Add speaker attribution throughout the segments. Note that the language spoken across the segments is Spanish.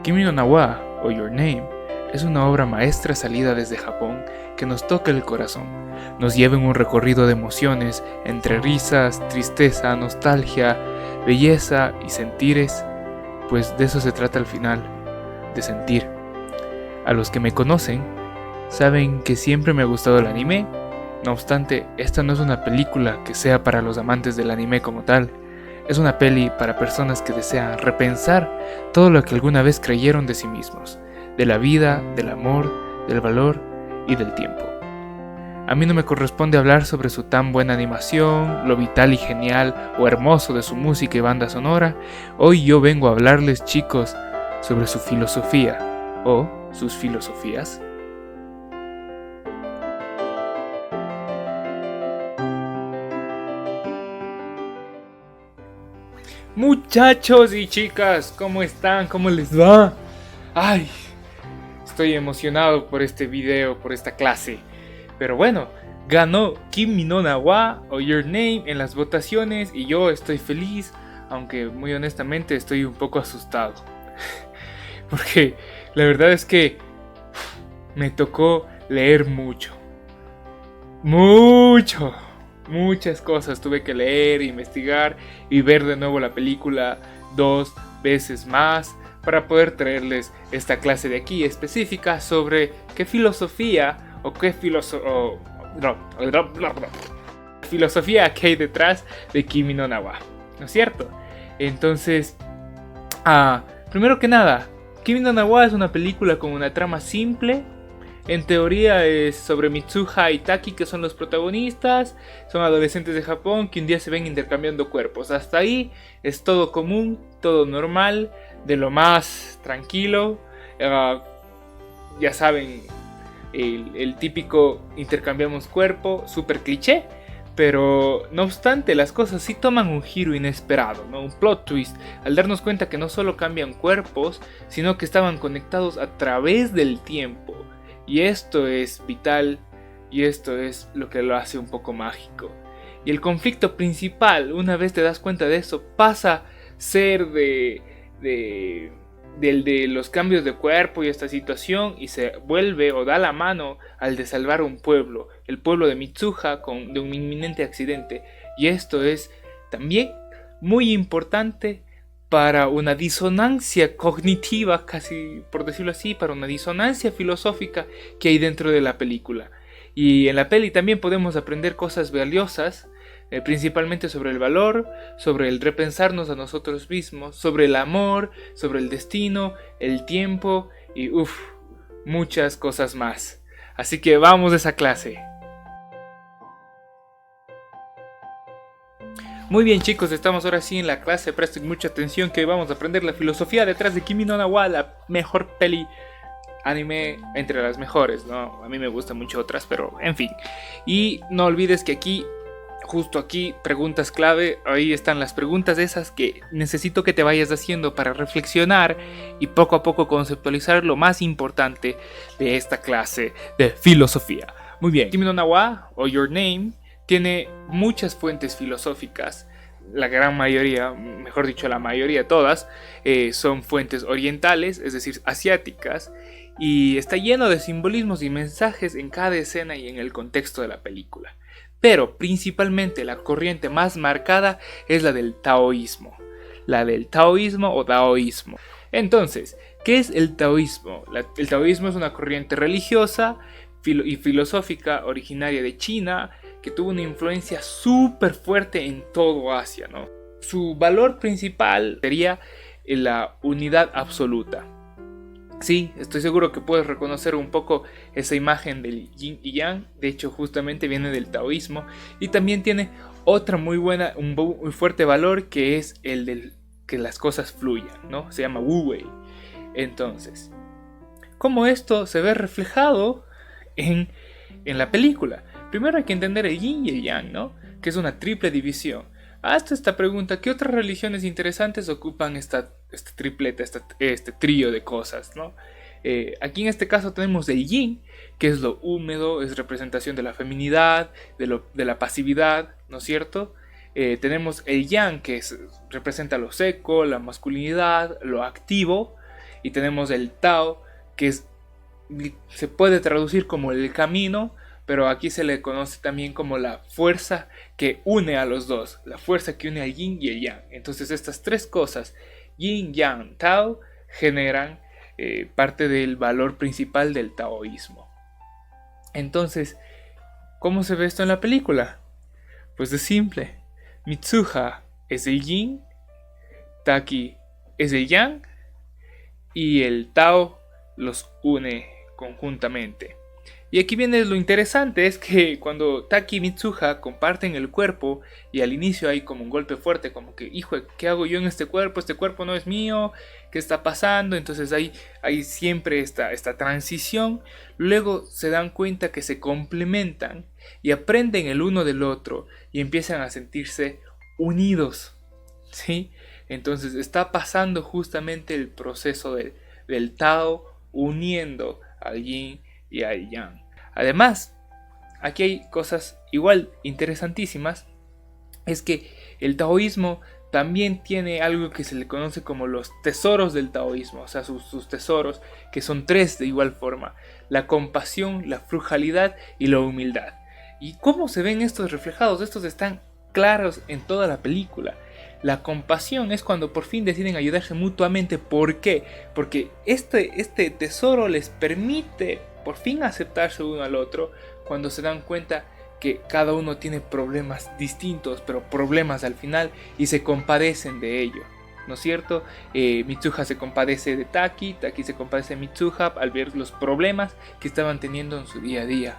Speaker 1: Kimi no Na wa, o Your Name, es una obra maestra salida desde Japón que nos toca el corazón, nos lleva en un recorrido de emociones entre risas, tristeza, nostalgia, belleza y sentires, pues de eso se trata al final, de sentir. A los que me conocen, saben que siempre me ha gustado el anime. No obstante, esta no es una película que sea para los amantes del anime como tal. Es una peli para personas que desean repensar todo lo que alguna vez creyeron de sí mismos, de la vida, del amor, del valor y del tiempo. A mí no me corresponde hablar sobre su tan buena animación, lo vital y genial o hermoso de su música y banda sonora. Hoy yo vengo a hablarles, chicos, sobre su filosofía o sus filosofías. Muchachos y chicas, ¿cómo están? ¿Cómo les va? Ay, estoy emocionado por este video, por esta clase. Pero bueno, ganó Kimi no Na wa o Your Name en las votaciones y yo estoy feliz, aunque muy honestamente estoy un poco asustado. Porque la verdad es que me tocó leer muchas cosas. Tuve que leer, investigar y ver de nuevo la película 2 veces más para poder traerles esta clase de aquí específica sobre qué filosofía o qué filosofía que hay detrás de Kimi no Na wa, ¿no es cierto? Entonces, primero que nada, Kimi no Na wa es una película con una trama simple. En teoría es sobre Mitsuha y Taki, que son los protagonistas. Son adolescentes de Japón que un día se ven intercambiando cuerpos. Hasta ahí es todo común, todo normal, de lo más tranquilo. Ya saben, el típico intercambiamos cuerpo, súper cliché. Pero no obstante, las cosas sí toman un giro inesperado, ¿no? Un plot twist, al darnos cuenta que no solo cambian cuerpos, sino que estaban conectados a través del tiempo. Y esto es vital, y esto es lo que lo hace un poco mágico. Y el conflicto principal, una vez te das cuenta de eso, pasa a ser de los cambios de cuerpo y esta situación, y se vuelve o da la mano al de salvar un pueblo, el pueblo de Mitsuha, de un inminente accidente. Y esto es también muy importante para una disonancia cognitiva, casi por decirlo así, para una disonancia filosófica que hay dentro de la película. Y en la peli también podemos aprender cosas valiosas, principalmente sobre el valor, sobre el repensarnos a nosotros mismos, sobre el amor, sobre el destino, el tiempo y muchas cosas más. Así que vamos a esa clase. Muy bien, chicos, estamos ahora sí en la clase, presten mucha atención que vamos a aprender la filosofía detrás de Kimi no Na wa, la mejor peli anime entre las mejores, ¿no? A mí me gustan mucho otras, pero en fin. Y no olvides que aquí, justo aquí, preguntas clave, ahí están las preguntas esas que necesito que te vayas haciendo para reflexionar y poco a poco conceptualizar lo más importante de esta clase de filosofía. Muy bien, Kimi no Na wa o Your Name tiene muchas fuentes filosóficas. La gran mayoría, mejor dicho la mayoría, todas, son fuentes orientales, es decir, asiáticas, y está lleno de simbolismos y mensajes en cada escena y en el contexto de la película. Pero principalmente la corriente más marcada es la del taoísmo. La del taoísmo o daoísmo. Entonces, ¿qué es el taoísmo? El taoísmo es una corriente religiosa y filosófica originaria de China, que tuvo una influencia súper fuerte en todo Asia, ¿no? Su valor principal sería la unidad absoluta. Sí, estoy seguro que puedes reconocer un poco esa imagen del yin y yang. De hecho, justamente viene del taoísmo. Y también tiene otra muy buena, un muy fuerte valor, que es el del que las cosas fluyan, ¿no? Se llama Wu Wei. Entonces, ¿cómo esto se ve reflejado en la película? Primero hay que entender el yin y el yang, ¿no? Que es una triple división. Hasta esta pregunta, ¿qué otras religiones interesantes ocupan esta tripleta, este trío de cosas, ¿no? Aquí en este caso tenemos el yin, que es lo húmedo, es representación de la feminidad, de la pasividad, ¿no es cierto? Tenemos el yang, que representa lo seco, la masculinidad, lo activo. y tenemos el Tao, que se puede traducir como el camino, pero aquí se le conoce también como la fuerza que une a los dos, la fuerza que une al yin y el yang. Entonces estas tres cosas, yin, yang, Tao, generan parte del valor principal del taoísmo. Entonces, ¿cómo se ve esto en la película? Pues es simple. Mitsuha es el yin, Taki es el yang y el Tao los une conjuntamente. Y aquí viene lo interesante, es que cuando Taki y Mitsuha comparten el cuerpo y al inicio hay como un golpe fuerte, como que, hijo, ¿qué hago yo en este cuerpo no es mío, ¿qué está pasando? Entonces hay siempre esta transición, luego se dan cuenta que se complementan y aprenden el uno del otro y empiezan a sentirse unidos, ¿sí? Entonces está pasando justamente el proceso del Tao uniendo al Yin y al Yang. Además, aquí hay cosas igual interesantísimas, es que el taoísmo también tiene algo que se le conoce como los tesoros del taoísmo, o sea, sus tesoros, que son tres de igual forma: la compasión, la frugalidad y la humildad. ¿Y cómo se ven estos reflejados? Estos están claros en toda la película. La compasión es cuando por fin deciden ayudarse mutuamente. ¿Por qué? Porque este tesoro les permite por fin aceptarse uno al otro cuando se dan cuenta que cada uno tiene problemas distintos, pero problemas al final, y se compadecen de ello, ¿no es cierto? Mitsuha se compadece de Taki, Taki se compadece de Mitsuha al ver los problemas que estaban teniendo en su día a día.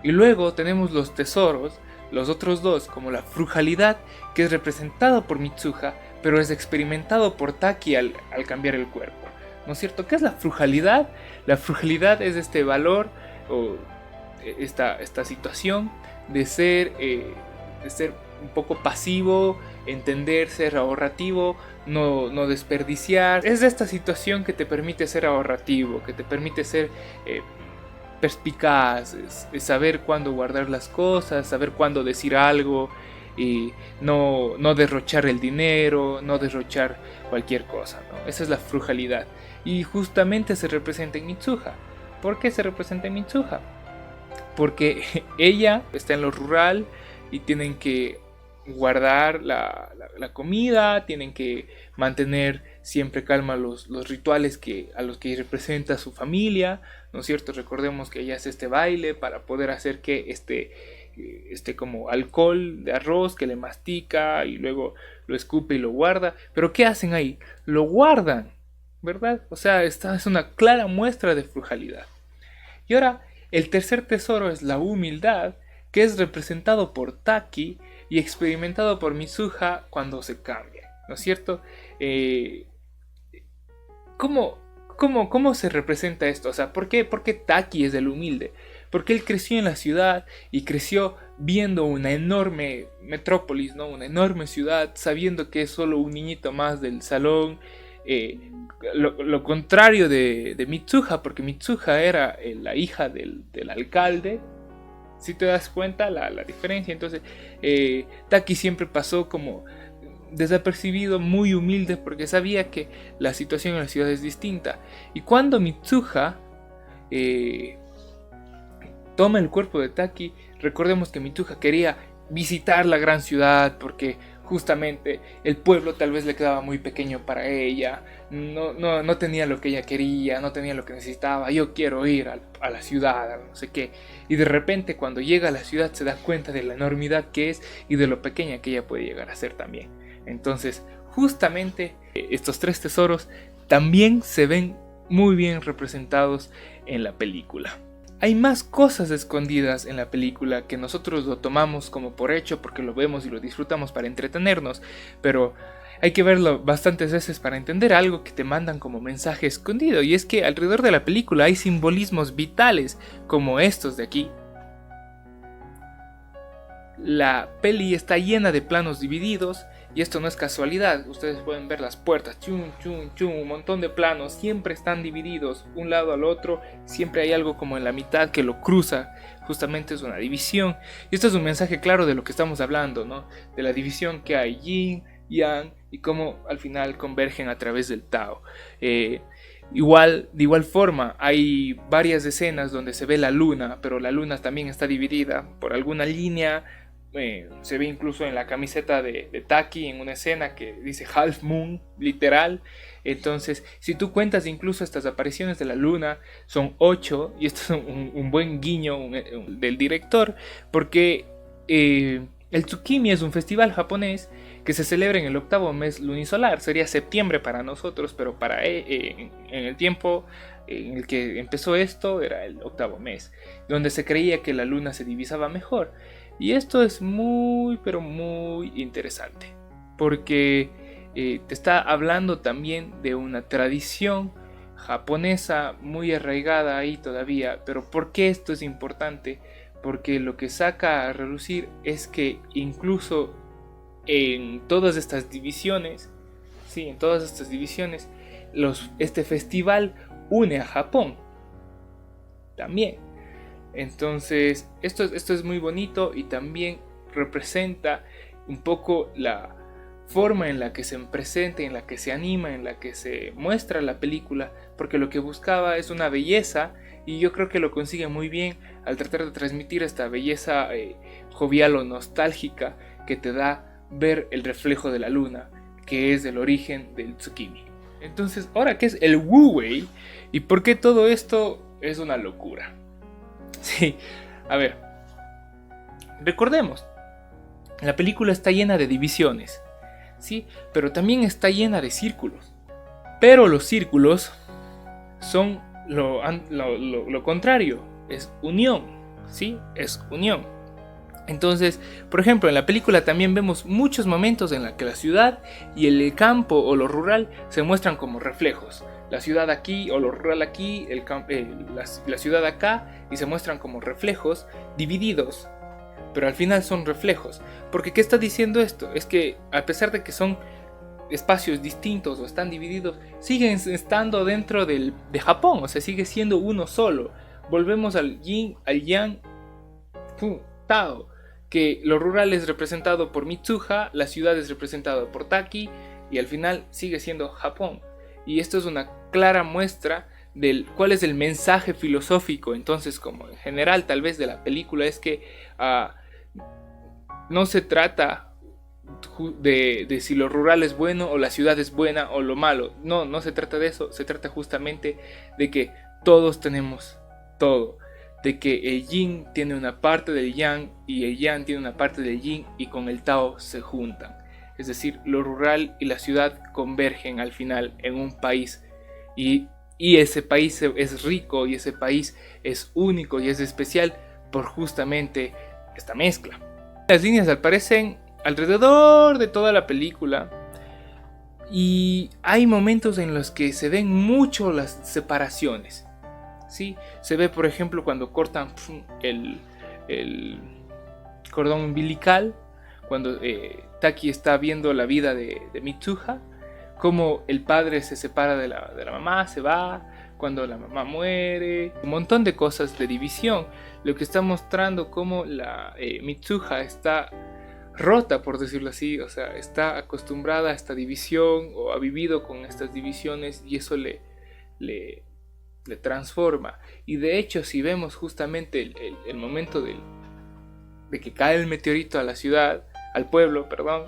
Speaker 1: Y luego tenemos los tesoros, los otros dos, como la frugalidad, que es representado por Mitsuha, pero es experimentado por Taki al cambiar el cuerpo, ¿no es cierto? ¿Qué es la frugalidad? La frugalidad es este valor o esta situación de ser un poco pasivo, entender, ser ahorrativo, no desperdiciar. Es esta situación que te permite ser ahorrativo, que te permite ser perspicaz, es saber cuándo guardar las cosas, saber cuándo decir algo y no derrochar el dinero, no derrochar cualquier cosa, ¿no? Esa es la frugalidad y justamente se representa en Mitsuha. ¿Por qué se representa en Mitsuha? Porque ella está en lo rural y tienen que guardar la comida, tienen que mantener siempre calma los rituales a los que representa su familia, ¿no es cierto? Recordemos que ella hace este baile para poder hacer que este como alcohol de arroz que le mastica y luego lo escupe y lo guarda. Pero ¿qué hacen ahí? Lo guardan, ¿verdad? O sea, esta es una clara muestra de frugalidad. Y ahora, el tercer tesoro es la humildad, que es representado por Taki y experimentado por Mitsuha cuando se cambia, ¿no es cierto? ¿Cómo se representa esto? O sea, ¿por qué Taki es el humilde? Porque él creció en la ciudad y creció viendo una enorme metrópolis, ¿no? Una enorme ciudad, sabiendo que es solo un niñito más del salón. Lo contrario de Mitsuha, porque Mitsuha era la hija del alcalde. Si te das cuenta la diferencia. Entonces Taki siempre pasó como desapercibido, muy humilde, porque sabía que la situación en la ciudad es distinta. Y cuando Mitsuha toma el cuerpo de Taki, recordemos que Mitsuha quería visitar la gran ciudad porque justamente el pueblo tal vez le quedaba muy pequeño para ella, no tenía lo que ella quería, no tenía lo que necesitaba. Yo quiero ir a la ciudad, a no sé qué. Y de repente cuando llega a la ciudad se da cuenta de la enormidad que es y de lo pequeña que ella puede llegar a ser también. Entonces justamente estos tres tesoros también se ven muy bien representados en la película. Hay más cosas escondidas en la película que nosotros lo tomamos como por hecho porque lo vemos y lo disfrutamos para entretenernos, pero hay que verlo bastantes veces para entender algo que te mandan como mensaje escondido, y es que alrededor de la película hay simbolismos vitales como estos de aquí. La peli está llena de planos divididos. Y esto no es casualidad, ustedes pueden ver las puertas, chun, chun, chun, un montón de planos, siempre están divididos un lado al otro, siempre hay algo como en la mitad que lo cruza, justamente es una división. Y esto es un mensaje claro de lo que estamos hablando, ¿no? De la división que hay yin, yang y cómo al final convergen a través del Tao. De igual forma, hay varias escenas donde se ve la luna, pero la luna también está dividida por alguna línea. Se ve incluso en la camiseta de Taki en una escena que dice Half Moon, literal. Entonces, si tú cuentas incluso estas apariciones de la luna, son 8, y esto es un buen guiño del director, porque el Tsukimi es un festival japonés que se celebra en el 8º mes lunisolar. Sería septiembre para nosotros, pero en el tiempo en el que empezó esto era el 8º mes, donde se creía que la luna se divisaba mejor. Y esto es muy, pero muy interesante, porque te está hablando también de una tradición japonesa muy arraigada ahí todavía. Pero ¿por qué esto es importante? Porque lo que saca a relucir es que incluso en todas estas divisiones, sí, en todas estas divisiones, este festival une a Japón también. Entonces, esto es muy bonito, y también representa un poco la forma en la que se presenta, en la que se anima, en la que se muestra la película, porque lo que buscaba es una belleza, y yo creo que lo consigue muy bien al tratar de transmitir esta belleza jovial o nostálgica que te da ver el reflejo de la luna, que es el origen del Tsukimi. Entonces, ahora, ¿qué es el Wu-Wei? ¿Y por qué todo esto es una locura? Sí, a ver, recordemos, la película está llena de divisiones, ¿sí? Pero también está llena de círculos. Pero los círculos son lo contrario, es unión, ¿sí? Es unión. Entonces, por ejemplo, en la película también vemos muchos momentos en los que la ciudad y el campo o lo rural se muestran como reflejos. La ciudad aquí o lo rural aquí, la ciudad acá, y se muestran como reflejos divididos, pero al final son reflejos. Porque ¿qué está diciendo esto? Es que a pesar de que son espacios distintos o están divididos, siguen estando dentro de Japón, o sea, sigue siendo uno solo. Volvemos al yin, al yang, Tao, que lo rural es representado por Mitsuha, la ciudad es representada por Taki, y al final sigue siendo Japón. Y esto es una clara muestra del cuál es el mensaje filosófico. Entonces, como en general tal vez de la película, es que no se trata de si lo rural es bueno o la ciudad es buena o lo malo. No se trata de eso. Se trata justamente de que todos tenemos todo, de que el yin tiene una parte del yang y el yang tiene una parte del yin, y con el Tao se juntan. Es decir, lo rural y la ciudad convergen al final en un país, y ese país es rico, y ese país es único y es especial por justamente esta mezcla. Las líneas aparecen alrededor de toda la película, y hay momentos en los que se ven mucho las separaciones, ¿sí? Se ve, por ejemplo, cuando cortan el cordón umbilical, cuando Taki está viendo la vida de Mitsuha, como el padre se separa de la mamá, se va, cuando la mamá muere, un montón de cosas de división, lo que está mostrando como la Mitsuha está rota, por decirlo así, o sea, está acostumbrada a esta división, o ha vivido con estas divisiones, y eso le transforma. Y de hecho, si vemos justamente el momento de que cae el meteorito a la ciudad, al pueblo, perdón,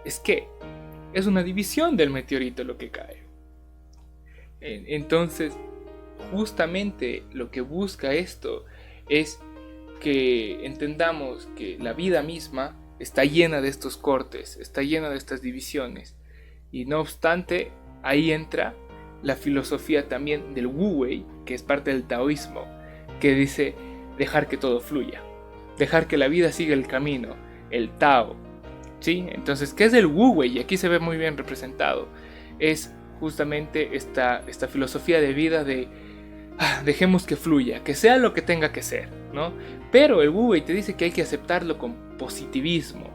Speaker 1: es que es una división del meteorito lo que cae. Entonces, justamente lo que busca esto es que entendamos que la vida misma está llena de estos cortes, está llena de estas divisiones, y no obstante, ahí entra la filosofía también del Wu-Wei, que es parte del taoísmo, que dice dejar que todo fluya, dejar que la vida siga el camino, el Tao, ¿sí? Entonces, ¿qué es el Wu-Wei? Y aquí se ve muy bien representado. Es justamente esta filosofía de vida de dejemos que fluya, que sea lo que tenga que ser, ¿no? Pero el Wu-Wei te dice que hay que aceptarlo con positivismo.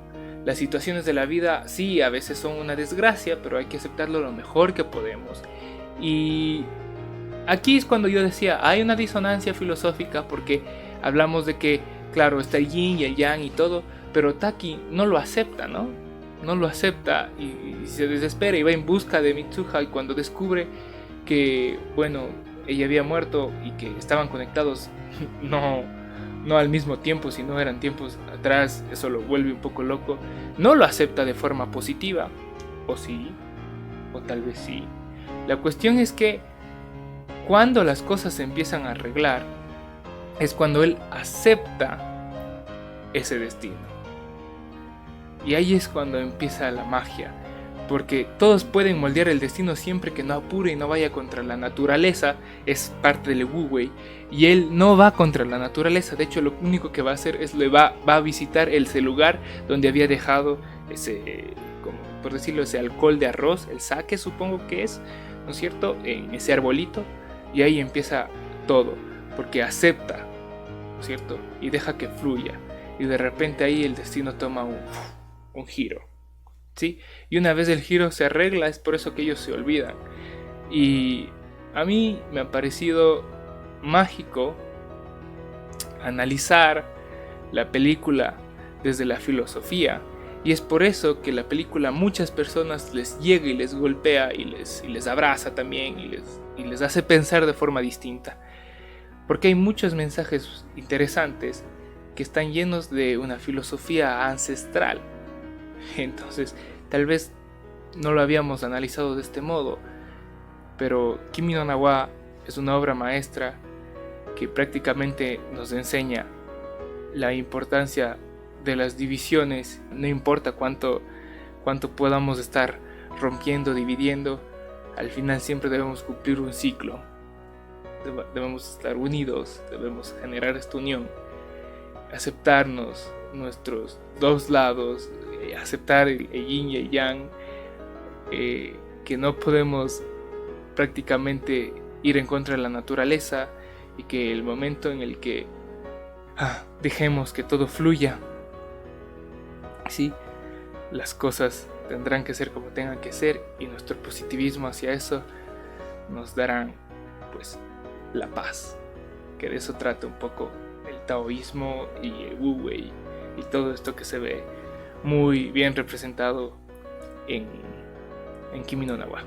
Speaker 1: Las situaciones de la vida sí, a veces son una desgracia, pero hay que aceptarlo lo mejor que podemos. Y aquí es cuando yo decía, hay una disonancia filosófica, porque hablamos de que, claro, está el yin y el yang y todo, pero Taki no lo acepta, ¿no? No lo acepta, y se desespera y va en busca de Mitsuha, y cuando descubre que, bueno, ella había muerto y que estaban conectados no al mismo tiempo, sino eran tiempos atrás. Eso lo vuelve un poco loco. No lo acepta de forma positiva, o sí, o tal vez sí. La cuestión es que cuando las cosas se empiezan a arreglar, es cuando él acepta ese destino. Y ahí es cuando empieza la magia. Porque todos pueden moldear el destino siempre que no apure y no vaya contra la naturaleza. Es parte del Wu-Wei. Y él no va contra la naturaleza. De hecho, lo único que va a hacer es va a visitar ese lugar donde había dejado ese, como por decirlo, ese alcohol de arroz, el sake supongo que es, ¿no es cierto? En ese arbolito. Y ahí empieza todo. Porque acepta, ¿no es cierto? Y deja que fluya. Y de repente ahí el destino toma un giro. ¿Sí? Y una vez el giro se arregla, es por eso que ellos se olvidan. Y a mí me ha parecido mágico analizar la película desde la filosofía. Y es por eso que la película a muchas personas les llega y les golpea y les abraza también y les hace pensar de forma distinta. Porque hay muchos mensajes interesantes que están llenos de una filosofía ancestral. Entonces, tal vez no lo habíamos analizado de este modo, pero Kimi no Na wa es una obra maestra que prácticamente nos enseña la importancia de las divisiones. No importa cuánto podamos estar rompiendo, dividiendo, al final siempre debemos cumplir un ciclo. Debemos estar unidos, debemos generar esta unión, aceptarnos nuestros dos lados, aceptar el yin y el yang, que no podemos prácticamente ir en contra de la naturaleza y que el momento en el que dejemos que todo fluya, sí, las cosas tendrán que ser como tengan que ser y nuestro positivismo hacia eso nos darán pues la paz, que de eso trata un poco el taoísmo y el Wu-Wei y todo esto que se ve muy bien representado en Kimi no Na wa.